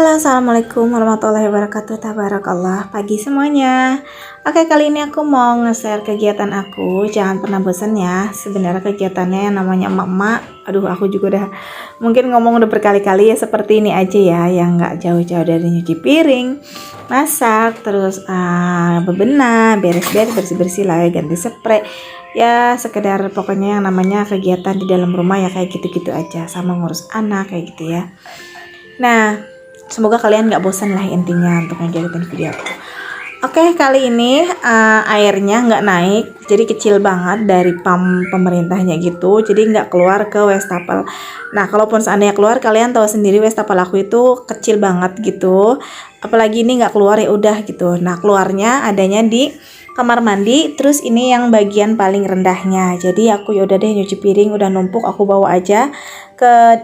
Halo, assalamualaikum warahmatullahi wabarakatuh. Tabarakallah, pagi semuanya. Oke, kali ini aku mau nge-share kegiatan aku. Jangan pernah bosan ya. Sebenarnya kegiatannya yang namanya emak-emak. Aduh, aku juga udah mungkin ngomong udah berkali-kali ya, seperti ini aja ya, yang nggak jauh-jauh dari nyuci piring, masak, terus bebenah, beres-beres, bersih-bersih lah ya, ganti spray. Ya sekedar pokoknya yang namanya kegiatan di dalam rumah ya, kayak gitu-gitu aja, sama ngurus anak kayak gitu ya. Nah, semoga kalian gak bosan lah intinya untuk ngeliatin video aku. Oke, kali ini airnya nggak naik, jadi kecil banget dari pump pemerintahnya gitu, jadi nggak keluar ke wastafel. Nah, kalaupun seandainya keluar, kalian tahu sendiri wastafel aku itu kecil banget gitu. Apalagi ini nggak keluar ya udah gitu. Nah, keluarnya adanya di kamar mandi, terus ini yang bagian paling rendahnya. Jadi aku yaudah deh, nyuci piring udah numpuk, aku bawa aja ke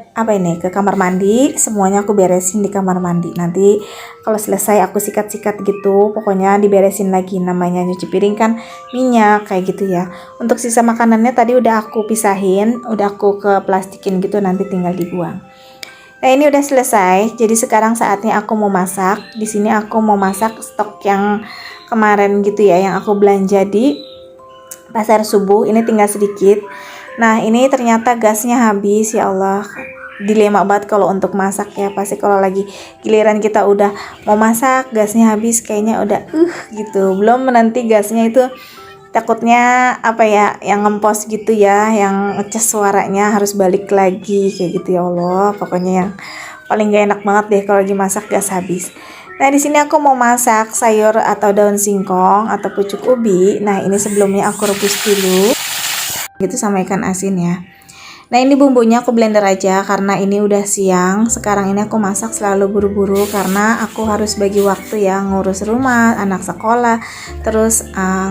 ke kamar mandi. Semuanya aku beresin di kamar mandi. Nanti kalau selesai aku sikat-sikat gitu, pokoknya diberesin lagi. Namanya nyuci piring kan minyak kayak gitu ya. Untuk sisa makanannya tadi udah aku pisahin, udah aku ke plastikin gitu, nanti tinggal dibuang. Nah, ini udah selesai. Jadi sekarang saatnya aku mau masak. Di sini aku mau masak stok yang kemarin gitu ya, yang aku belanja di pasar subuh. Ini tinggal sedikit. Nah, ini ternyata gasnya habis. Ya Allah, dilema banget kalau untuk masak ya. Pasti kalau lagi giliran kita udah mau masak, gasnya habis, kayaknya udah gitu. Belum nanti gasnya itu takutnya yang ngempos gitu ya, yang ngecas suaranya harus balik lagi kayak gitu. Ya Allah, pokoknya yang paling gak enak banget deh kalau lagi masak gas habis. Nah, di sini aku mau masak sayur atau daun singkong atau pucuk ubi. Nah, ini sebelumnya aku rebus dulu gitu sama ikan asin ya. Nah, ini bumbunya aku blender aja karena ini udah siang. Sekarang ini aku masak selalu buru-buru karena aku harus bagi waktu ya, ngurus rumah, anak sekolah, terus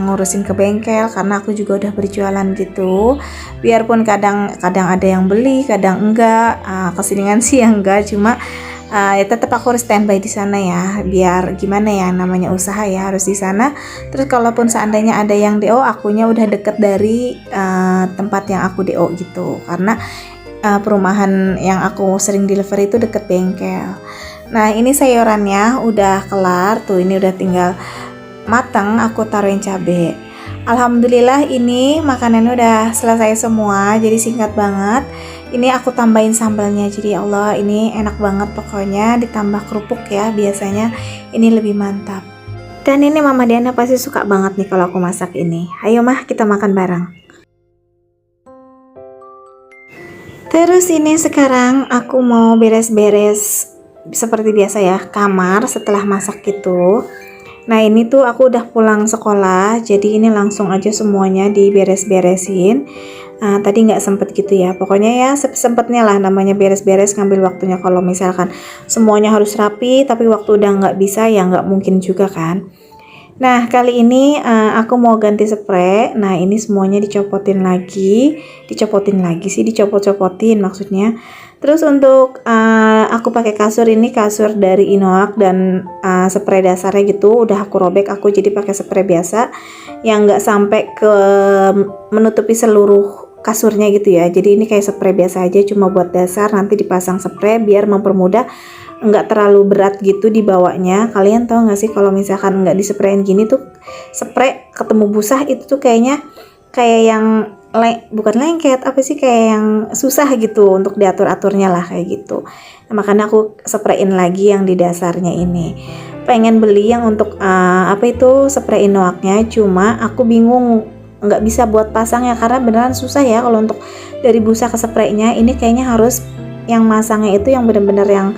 ngurusin ke bengkel karena aku juga udah berjualan gitu. Biarpun kadang ada yang beli, kadang enggak, keseringan sih yang enggak, cuma ya tetap aku harus standby di sana ya, biar gimana ya, namanya usaha ya, harus di sana. Terus kalaupun seandainya ada yang DO, akunya udah deket dari tempat yang aku DO gitu, karena perumahan yang aku sering delivery itu deket bengkel. Nah, ini sayurannya udah kelar tuh, ini udah tinggal matang, aku taruhin cabai. Alhamdulillah ini makanannya udah selesai semua, jadi singkat banget. Ini aku tambahin sambalnya, jadi ya Allah ini enak banget pokoknya, ditambah kerupuk ya, biasanya ini lebih mantap. Dan ini Mama Diana pasti suka banget nih kalau aku masak ini. Ayo mah, kita makan bareng. Terus ini sekarang aku mau beres-beres seperti biasa ya, kamar setelah masak gitu. Nah, ini tuh aku udah pulang sekolah, jadi ini langsung aja semuanya diberes-beresin. Tadi nggak sempet gitu ya, pokoknya ya sempetnya lah, namanya beres-beres, ngambil waktunya. Kalau misalkan semuanya harus rapi tapi waktu udah nggak bisa ya nggak mungkin juga kan. Nah, kali ini aku mau ganti spray. Nah, ini semuanya dicopot-copotin maksudnya. Terus untuk aku pakai kasur, ini kasur dari Inoak dan spray dasarnya gitu udah aku robek, aku jadi pakai spray biasa yang nggak sampai ke menutupi seluruh kasurnya gitu ya. Jadi ini kayak spray biasa aja, cuma buat dasar, nanti dipasang spray biar mempermudah, nggak terlalu berat gitu dibawanya. Kalian tahu nggak sih kalau misalkan nggak disprayin gini tuh, spray ketemu busa itu tuh kayaknya kayak yang bukan lengket, kayak yang susah gitu untuk diatur-aturnya lah kayak gitu. Nah, makanya aku sprayin lagi yang di dasarnya ini. Pengen beli yang untuk spray Inoaknya, cuma aku bingung nggak bisa buat pasang ya, karena beneran susah ya kalau untuk dari busa ke spraynya. Ini kayaknya harus yang masangnya itu yang bener-bener yang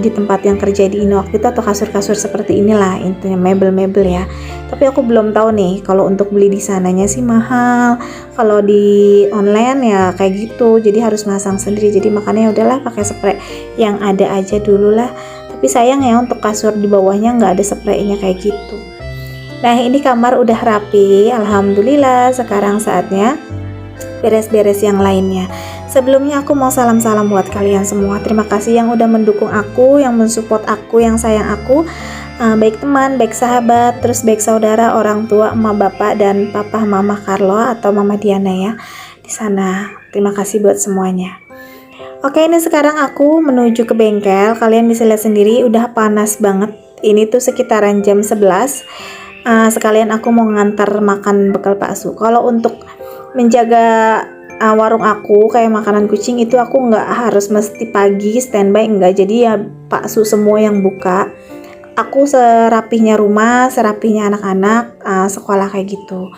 di tempat yang kerja di Inoak itu, atau kasur-kasur seperti inilah, intinya mebel-mebel ya. Tapi aku belum tahu nih kalau untuk beli di sananya sih mahal, kalau di online ya kayak gitu, jadi harus masang sendiri. Jadi makanya udahlah pakai spray yang ada aja dulu lah. Tapi sayang ya untuk kasur di bawahnya nggak ada spraynya kayak gitu. Nah, ini kamar udah rapi, alhamdulillah. Sekarang saatnya beres-beres yang lainnya. Sebelumnya aku mau salam-salam buat kalian semua. Terima kasih yang udah mendukung aku, yang mensupport aku, yang sayang aku, baik teman, baik sahabat, terus baik saudara, orang tua, emak bapak, dan papa mama Carlo atau Mama Diana ya di sana. Terima kasih buat semuanya. Oke, ini sekarang aku menuju ke bengkel. Kalian bisa lihat sendiri udah panas banget. Ini tuh sekitaran jam 11. Sekalian aku mau ngantar makan bekal Pak Su. Kalau untuk menjaga warung aku kayak makanan kucing itu aku nggak harus mesti pagi standby, enggak. Jadi ya Pak Su semua yang buka. Aku serapihnya rumah, serapihnya anak-anak, sekolah kayak gitu.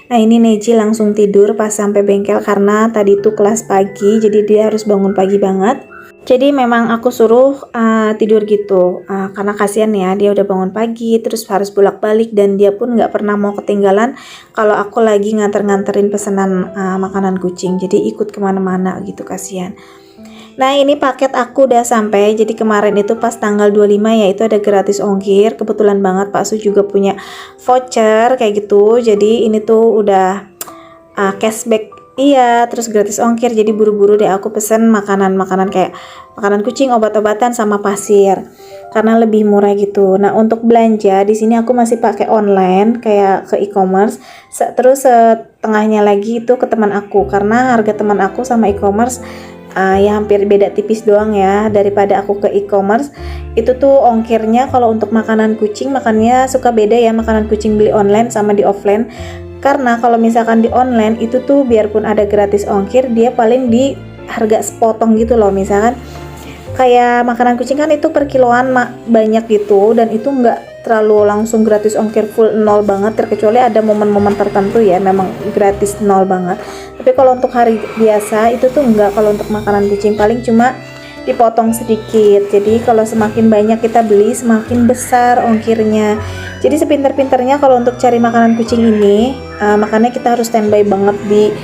Nah ini Neji langsung tidur pas sampai bengkel karena tadi tuh kelas pagi, jadi dia harus bangun pagi banget. Jadi memang aku suruh tidur gitu, karena kasihan ya dia udah bangun pagi, terus harus bolak-balik dan dia pun nggak pernah mau ketinggalan kalau aku lagi nganter-nganterin pesanan makanan kucing. Jadi ikut kemana-mana gitu, kasihan. Nah ini paket aku udah sampai. Jadi kemarin itu pas tanggal 25 ya itu ada gratis ongkir. Kebetulan banget Pak Su juga punya voucher kayak gitu. Jadi ini tuh udah cashback. Iya, terus gratis ongkir. Jadi buru-buru deh aku pesen makanan-makanan kayak makanan kucing, obat-obatan sama pasir. Karena lebih murah gitu. Nah, untuk belanja di sini aku masih pakai online kayak ke e-commerce. Terus setengahnya lagi itu ke teman aku karena harga teman aku sama e-commerce ya hampir beda tipis doang ya. Daripada aku ke e-commerce itu tuh ongkirnya kalau untuk makanan kucing makannya suka beda ya, makanan kucing beli online sama di offline. Karena kalau misalkan di online itu tuh biarpun ada gratis ongkir dia paling di harga sepotong gitu loh. Misalkan kayak makanan kucing kan itu per kiloan banyak gitu, dan itu nggak terlalu langsung gratis ongkir full nol banget, terkecuali ada momen-momen tertentu ya memang gratis nol banget. Tapi kalau untuk hari biasa itu tuh enggak. Kalau untuk makanan kucing paling cuma dipotong sedikit. Jadi kalau semakin banyak kita beli semakin besar ongkirnya. Jadi sepinter-pinternya kalau untuk cari makanan kucing ini makanya kita harus standby banget di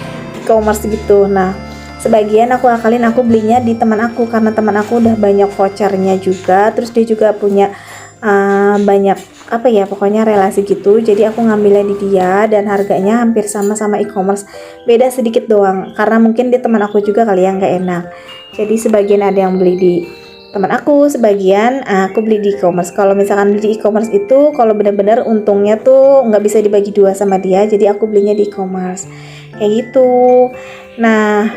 e-commerce gitu. Nah sebagian aku akalin aku belinya di teman aku karena teman aku udah banyak vouchernya juga, terus dia juga punya banyak apa ya pokoknya relasi gitu. Jadi aku ngambilnya di dia dan harganya hampir sama e-commerce, beda sedikit doang karena mungkin di teman aku juga kali yang gak enak. Jadi sebagian ada yang beli di teman aku, sebagian aku beli di e-commerce. Kalau misalkan di e-commerce itu kalau benar-benar untungnya tuh nggak bisa dibagi dua sama dia, jadi aku belinya di e-commerce kayak gitu. Nah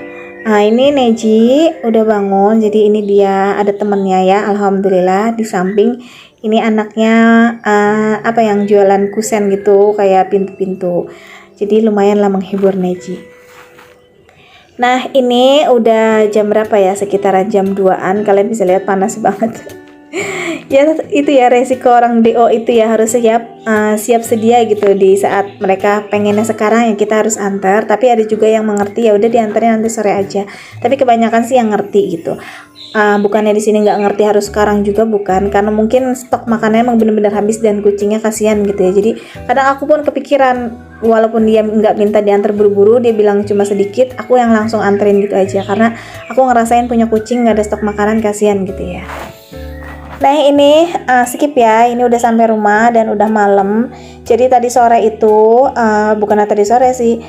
ini Neji udah bangun, jadi ini dia ada temennya ya, alhamdulillah. Di samping ini anaknya apa yang jualan kusen gitu kayak pintu-pintu, jadi lumayan lah menghibur Neji. Nah ini udah jam berapa ya, sekitaran jam 2an. Kalian bisa lihat panas banget. Ya itu ya resiko orang DO itu ya, harus siap sedia gitu di saat mereka pengennya sekarang ya kita harus antar. Tapi ada juga yang mengerti ya udah diantarin nanti sore aja. Tapi kebanyakan sih yang ngerti gitu. Bukannya di sini nggak ngerti harus sekarang juga, bukan, karena mungkin stok makanannya emang bener-bener habis dan kucingnya kasihan gitu ya. Jadi kadang aku pun kepikiran, walaupun dia nggak minta diantar buru-buru, dia bilang cuma sedikit, aku yang langsung anterin gitu aja karena aku ngerasain punya kucing nggak ada stok makanan, kasihan gitu ya. Nah ini skip ya, ini udah sampai rumah dan udah malam. Jadi tadi sore itu bukan tadi sore sih,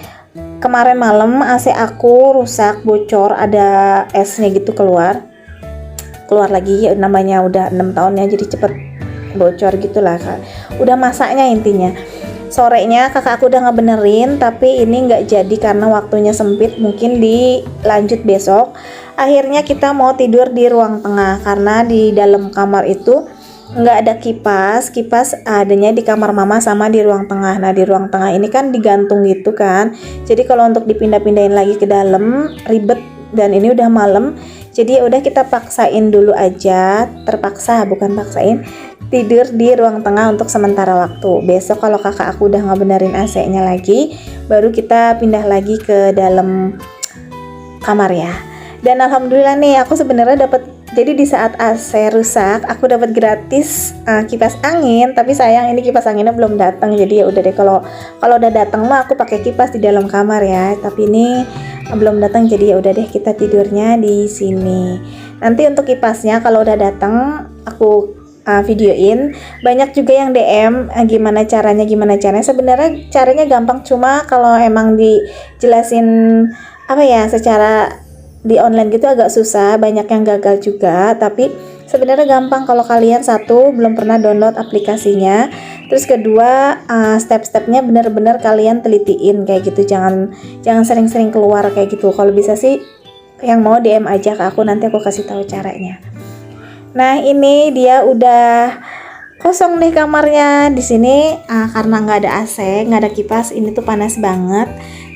kemarin malam AC aku rusak, bocor, ada esnya gitu keluar lagi ya, namanya udah 6 tahun ya, jadi cepet bocor gitulah Kak. Udah masaknya intinya. Sorenya kakak aku udah ngebenerin, tapi ini nggak jadi karena waktunya sempit, mungkin dilanjut besok. Akhirnya kita mau tidur di ruang tengah karena di dalam kamar itu nggak ada kipas adanya di kamar mama sama di ruang tengah. Nah di ruang tengah ini kan digantung gitu kan, jadi kalau untuk dipindah-pindahin lagi ke dalam ribet, dan ini udah malam. Jadi ya udah kita paksain dulu aja, terpaksa bukan paksain, tidur di ruang tengah untuk sementara waktu. Besok kalau kakak aku udah ngebenerin AC-nya lagi, baru kita pindah lagi ke dalam kamar ya. Dan alhamdulillah nih aku sebenarnya dapat, jadi di saat AC rusak aku dapat gratis kipas angin, tapi sayang ini kipas anginnya belum datang. Jadi ya udah deh, kalau udah datang mah aku pakai kipas di dalam kamar ya, tapi ini belum datang, jadi ya udah deh kita tidurnya di sini. Nanti untuk kipasnya kalau udah datang aku videoin. Banyak juga yang DM gimana caranya. Sebenarnya caranya gampang, cuma kalau emang dijelasin apa ya secara di online gitu agak susah, banyak yang gagal juga. Tapi sebenarnya gampang kalau kalian satu belum pernah download aplikasinya, terus kedua step-stepnya bener-bener kalian telitiin kayak gitu, jangan sering-sering keluar kayak gitu. Kalau bisa sih Yang mau DM aja ke aku, nanti aku kasih tahu caranya. Nah, ini dia udah kosong nih kamarnya. Di sini karena nggak ada AC, nggak ada kipas, ini tuh panas banget.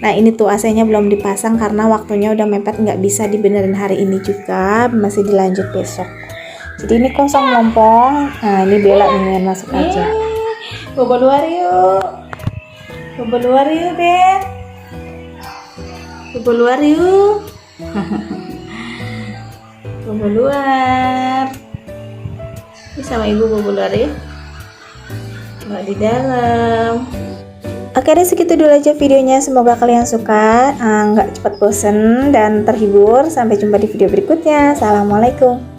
Nah, ini tuh AC-nya belum dipasang karena waktunya udah mepet, nggak bisa dibenerin hari ini juga, masih dilanjut besok. Jadi ini kosong lompong. Nah, ini Bella ingin masuk aja. Bobo luar yuk. Bobo luar yuk, Bel. Bobo luar yuk. Bobo luar. Ini sama ibu bobo luar ya. Nggak di dalam. Oke deh, segitu dulu aja videonya. Semoga kalian suka, nggak cepat bosen dan terhibur. Sampai jumpa di video berikutnya. Assalamualaikum.